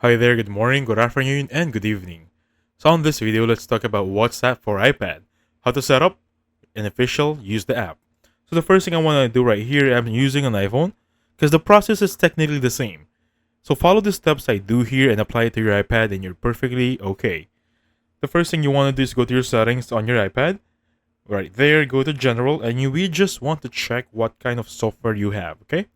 Hi there, good morning, good afternoon, and good evening. So on this video, let's talk about WhatsApp for iPad. How to set up an official, use the app. So the first thing I want to do right here, I'm using an iPhone because the process is technically the same. So follow the steps I do here and apply it to your iPad and you're perfectly okay. The first thing you want to do is go to your settings on your iPad. Right there, go to general and we just want to check what kind of software you have, okay?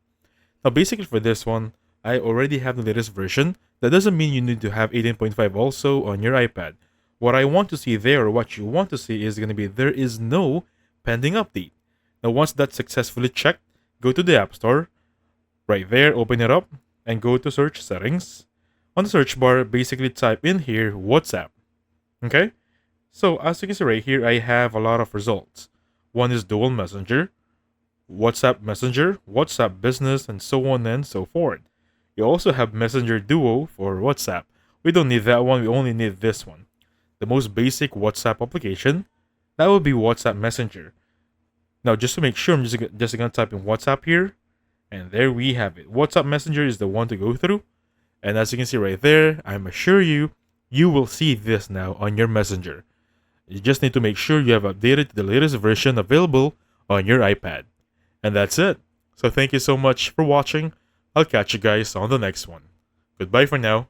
Now, basically for this one, I already have the latest version. That doesn't mean you need to have 18.5 also on your iPad. What I want to see there, or what you want to see, is going to be there is no pending update. Now, once that's successfully checked, go to the App Store. Right there, open it up, and go to search settings. On the search bar, basically type in here WhatsApp. Okay? So, as you can see right here, I have a lot of results. One is dual messenger, WhatsApp Messenger, WhatsApp Business, and so on and so forth. You also have Messenger Duo for WhatsApp. We don't need that one, we only need this one. The most basic WhatsApp application, that would be WhatsApp Messenger. Now, just to make sure, I'm just gonna type in WhatsApp here, and there we have it. WhatsApp Messenger is the one to go through, and as you can see right there, I'm assure you, you will see this now on your Messenger. You just need to make sure you have updated to the latest version available on your iPad. And that's it. So thank you so much for watching. I'll catch you guys on the next one. Goodbye for now.